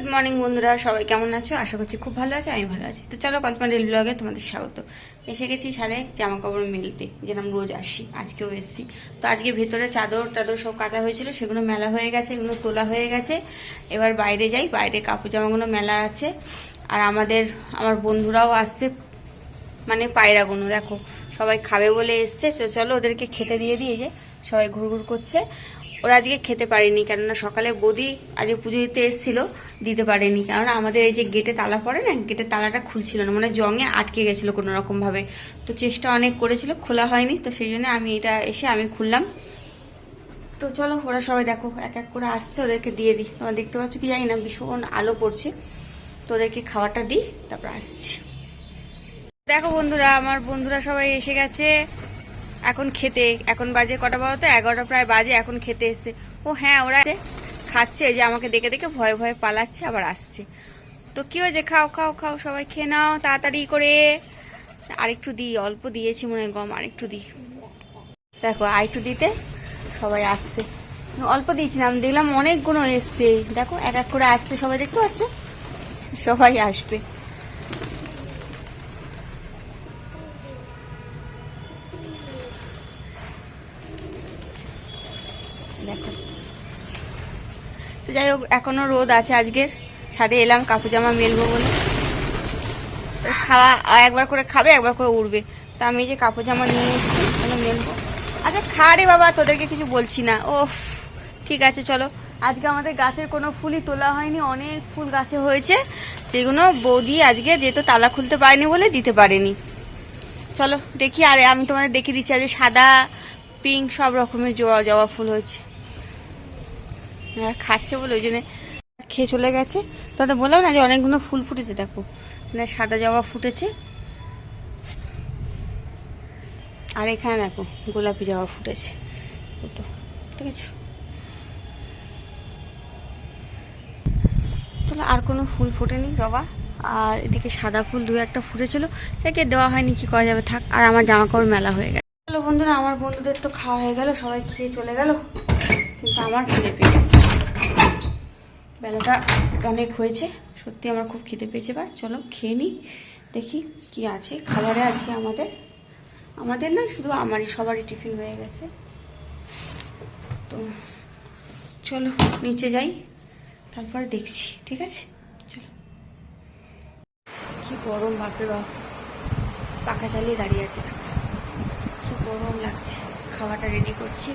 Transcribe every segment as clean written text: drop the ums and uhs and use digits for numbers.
Good morning বন্ধুরা, সবাই কেমন আছো? আশা করছি খুব ভালো আছে, আমি ভালো আছি। তো চলো কল্পনা ডেলি ব্লগে তোমাদের স্বাগত। এসে গেছি ছাদে জামা কাপড় মেলতে, যেরকম রোজ আসি, আজকেও এসেছি। তো আজকে ভেতরে চাদর টাদর সব কাচা হয়েছিল, সেগুলো মেলা হয়ে গেছে, এগুলো তোলা হয়ে গেছে। এবার বাইরে যাই, বাইরে কাপড় জামাগুলো মেলা আছে। আর আমার বন্ধুরাও আসছে, মানে পায়রাগুলো দেখো সবাই খাবে বলে এসছে। চলো ওদেরকে খেতে দিয়ে দিই। যে সবাই ঘুরঘুর করছে। ওরা আজকে খেতে পারেনি, কেননা সকালে বৌদি আজকে পুজো দিতে এসেছিল, দিতে পারেনি। কেননা আমাদের এই যে গেটে তালা পড়ে না, গেটের তালাটা খুলছিল না, মানে জঙে আটকে গেছিলো কোনো রকমভাবে। তো চেষ্টা অনেক করেছিল, খোলা হয়নি। তো সেই জন্য আমি খুললাম। তো চলো ওরা সবাই দেখো এক এক করে আসছে, ওদেরকে দিয়ে দিই। তোমরা দেখতে পাচ্ছ কি জানি না, ভীষণ আলো পড়ছে। তো ওদেরকে খাওয়াটা দিই, তারপর আসছি। দেখো বন্ধুরা, আমার বন্ধুরা সবাই এসে গেছে এখন খেতে। এখন বাজে কটা বলতো, 11টা প্রায় বাজে। এখন খেতে এসছে। ও হ্যাঁ, ওরা খাচ্ছে, যে আমাকে দেখে দেখে ভয়ে ভয়ে পালাচ্ছে, আবার আসছে। তো কি হয়েছে, খাও খাও খাও, সবাই খেয়ে নাও তাড়াতাড়ি করে। আরেকটু দিই, অল্প দিয়েছি মনে হয় গম, আরেকটু দিই। দেখো আরেকটু দিতে সবাই আসছে। অল্প দিয়েছিলাম, দেখলাম অনেকগুলো এসছে। দেখো এক এক করে আসছে, সবাই দেখতে পাচ্ছ, সবাই আসবে। দেখো তো যাই হোক, এখনো রোদ আছে আজকের। ছাদে এলাম কাপড় জামা মেলবো বলে। খাওয়া একবার করে খাবে, একবার করে উড়বে। তা আমি যে কাপড় জামা নিয়ে এসেছি, মেলবো। আচ্ছা খা রে বাবা, তোদেরকে কিছু বলছি না। ও ঠিক আছে চলো। আজকে আমাদের গাছের কোনো ফুলই তোলা হয়নি, অনেক ফুল গাছে হয়েছে, যেগুলো বৌদি আজকে যেহেতু তালা খুলতে পারেনি বলে দিতে পারেনি। চলো দেখি। আরে আমি তোমাদের দেখিয়ে দিচ্ছি, আজ সাদা পিঙ্ক সব রকমের জবা ফুল হয়েছে। খাচ্ছে বলে ওই জন্য খেয়ে চলে গেছে। তাদের বললাম না যে অনেকগুলো ফুল ফুটেছে। দেখো মানে সাদা জবা ফুটেছে, আর এখানে দেখো গোলাপি জবা ফুটেছে দুটো। ঠিক আছে চলো, আর কোনো ফুল ফোটেনি জবা। আর এদিকে সাদা ফুল দু একটা ফুটেছিল, তাকে দেওয়া হয়নি, কি করা যাবে, থাক। আর আমার জামা কাপড় মেলা হয়ে গেল। চলো বন্ধুরা, আমার বন্ধুদের তো খাওয়া হয়ে গেল, সবাই খেয়ে চলে গেল, কিন্তু আমার খিদে পেয়ে গেছে। বেলাটা অনেক হয়েছে, সত্যি আমার খুব খিদে পেয়েছে। এবার চলো খেয়ে নিই, দেখি কি আছে খাবারে আজকে। আমাদের না, শুধু আমারই, সবারই টিফিন হয়ে গেছে। তো চলো নিচে যাই, তারপরে দেখছি। ঠিক আছে চলো। কি গরম, বাপরে বাপ, পাখা চালিয়ে দাঁড়িয়ে আছে, কি গরম লাগছে। খাওয়াটা রেডি করছি।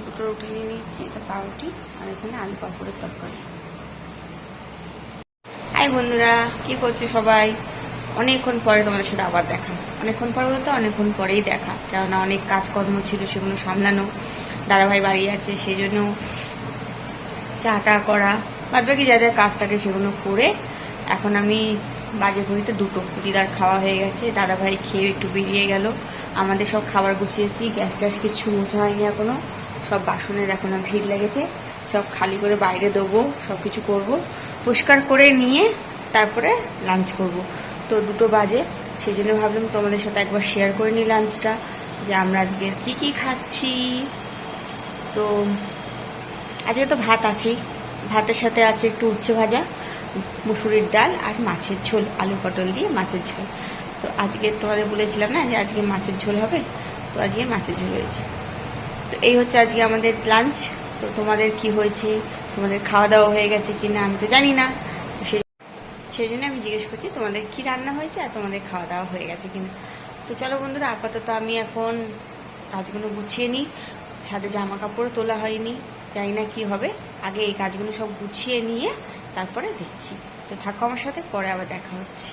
দুটো রুটি নিয়ে নিচ্ছি, এটা পাউরুটি, আর এখানে আলু পাঁপড়ের তরকারি। হাই বন্ধুরা, কি করছো সবাই? অনেকক্ষণ পরে তোমাদের সাথে আবার দেখা। অনেকক্ষণ পরে বলতে অনেকক্ষণ পরেই দেখা, কেননা অনেক কাজকর্ম ছিল, সেগুলো সামলানো। দাদাভাই বাড়ি আছে, সেই জন্য চাটা করা, বাদ বাকি যা যা কাজ থাকে সেগুলো করে এখন আমি বাজে ঘড়িতে 2টো। দিদার খাওয়া হয়ে গেছে, দাদাভাই খেয়ে একটু বেরিয়ে গেল। আমাদের সব খাবার গুছিয়েছি, গ্যাস ট্যাস কিছু মোছা হয়নি এখনো। সব বাসনের এখনো ভিড় লেগেছে, সব খালি করে বাইরে দেবো, সব কিছু করবো, পরিষ্কার করে নিয়ে তারপরে লাঞ্চ করব। তো 2টো বাজে, সেই জন্য ভাবলাম তোমাদের সাথে একবার শেয়ার করে নিই লাঞ্চটা, যে আমরা আজকে কি খাচ্ছি। তো আজকে তো ভাত আছেই, ভাতের সাথে আছে একটু উচ্ছে ভাজা, মুসুরির ডাল, আর মাছের ঝোল, আলু পটল দিয়ে মাছের ঝোল। তো আজকে তোমাদের বলেছিলাম না যে আজকে মাছের ঝোল হবে, তো আজকে মাছের ঝোল হয়েছে। তো এই হচ্ছে আজকে আমাদের লাঞ্চ। তো তোমাদের কি হয়েছে, তোমাদের খাওয়া দাওয়া হয়ে গেছে কি না আমি তো জানি না, সেই জন্য আমি জিজ্ঞেস করছি তোমাদের কি রান্না হয়েছে আর তোমাদের খাওয়া দাওয়া হয়ে গেছে কিনা। তো চলো বন্ধুরা, আপাতত আমি এখন কাজগুলো গুছিয়ে নিই। ছাদে জামা কাপড়ও তোলা হয়নি, জানি না কি হবে। আগে এই কাজগুলো সব গুছিয়ে নিয়ে তারপরে দেখছি। তো থাকো আমার সাথে, পরে আবার দেখা হচ্ছে।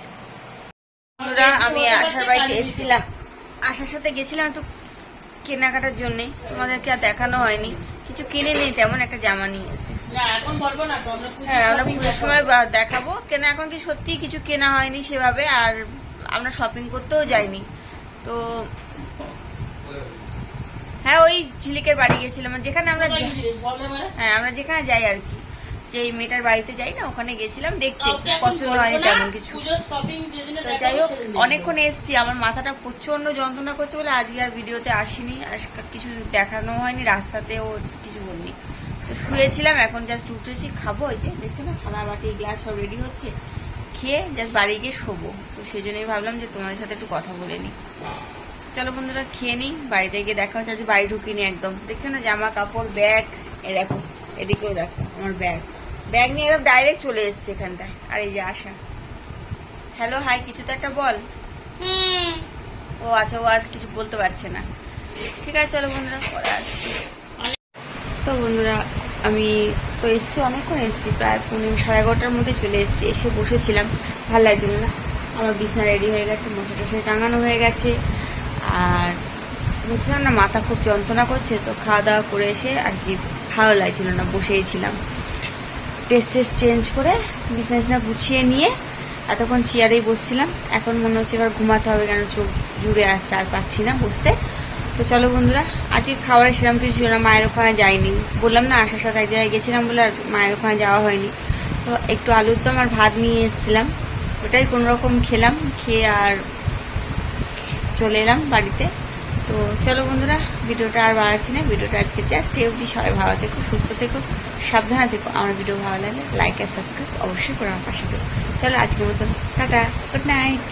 বন্ধুরা, আমি আশার বাড়িতে এসেছিলাম, আশার সাথে গেছিলাম একটু কেনাকাটার জন্য, তোমাদেরকে আর দেখানো হয়নি। কিছু কিনে নেই, তেমন একটা জামা নিয়ে এসে। হ্যাঁ, আমরা পুজোর সময় দেখাবো কেনা। এখন কি সত্যি কিছু কেনা হয়নি সেভাবে, আর আমরা শপিং করতেও যাইনি। তো হ্যাঁ, ওই ঝিলিকের বাড়ি গেছিলাম, যেখানে আমরা যেখানে যাই আর কি, যে মেয়েটার বাড়িতে যাই না, ওখানে গেছিলাম দেখতে। পছন্দ হয়নি তেমন কিছু। তো যাই হোক, অনেকক্ষণ এসছি, আমার মাথাটা প্রচন্ড যন্ত্রণা করছে বলে আজকে আর ভিডিওতে আসিনি, আর কিছু দেখানো হয়নি, রাস্তাতেও কিছু বলিনি। তো শুয়েছিলাম, এখন জাস্ট উঠেছি, খাবো। ওই যে দেখছো না থালা বাটি গ্লাস সব রেডি হচ্ছে, খেয়ে জাস্ট বাড়ি গিয়ে শোবো। তো সেই জন্যই ভাবলাম যে তোমাদের সাথে একটু কথা বলে নিই। চলো বন্ধুরা খেয়ে নিই, বাড়িতে গিয়ে দেখা হচ্ছে। আজ বাড়ি ঢুকিনি একদম, দেখছো না জামা কাপড় ব্যাগ, এ দেখো এদিকেও দেখো আমার ব্যাগ নিয়ে একদম ডাইরেক্ট চলে এসছে এখানটায়। আর এই যে আশা, হ্যালো হাই কিছু তো একটা বল। ও আচ্ছা, ও আর কিছু বলতে পারছে না। ঠিক আছে চলো বন্ধুরা পরে আসছি। তো বন্ধুরা আমি তো এসছি, অনেকক্ষণ এসছি, প্রায় 11:30টার মধ্যে চলে এসছি। এসে বসেছিলাম, ভালো লাগছিল না। আমার বিছনা রেডি হয়ে গেছে, মশা টশা টাঙানো হয়ে গেছে। আর বলছিলাম না মাথা খুব যন্ত্রণা করছে, তো খাওয়া দাওয়া করে এসে আর কি ভালো লাগছিল না, বসেই ছিলাম। টেস্ট চেঞ্জ করে বিছনা গুছিয়ে নিয়ে এতক্ষণ চেয়ারেই বসছিলাম। এখন মনে হচ্ছে এবার ঘুমাতে হবে, কেন চোখ জুড়ে আসছে, আর পাচ্ছি না বসতে। তো চলো বন্ধুরা, আজকে খাবারের সেরকম কিছু ছিল না, মায়ের ওখানে যাইনি, বললাম না আসার সাথে এক জায়গায় গেছিলাম বলে আর মায়ের ওখানে যাওয়া হয়নি। তো একটু আলুর দম আর ভাত নিয়ে এসেছিলাম, ওটাই কোনোরকম খেলাম, খেয়ে আর চলে এলাম বাড়িতে। তো চলো বন্ধুরা, ভিডিওটা আর বাড়াচ্ছি না, ভিডিওটা আজকে জাস্ট এই অবধি। সবাই ভালো থেকো, সুস্থ থেকো, সাবধানে থেকো। আমার ভিডিও ভালো লাগলে লাইক আর সাবস্ক্রাইব অবশ্যই করে আমার পাশে থেকো। চলো আজকের মতন টাটা, গুড নাইট।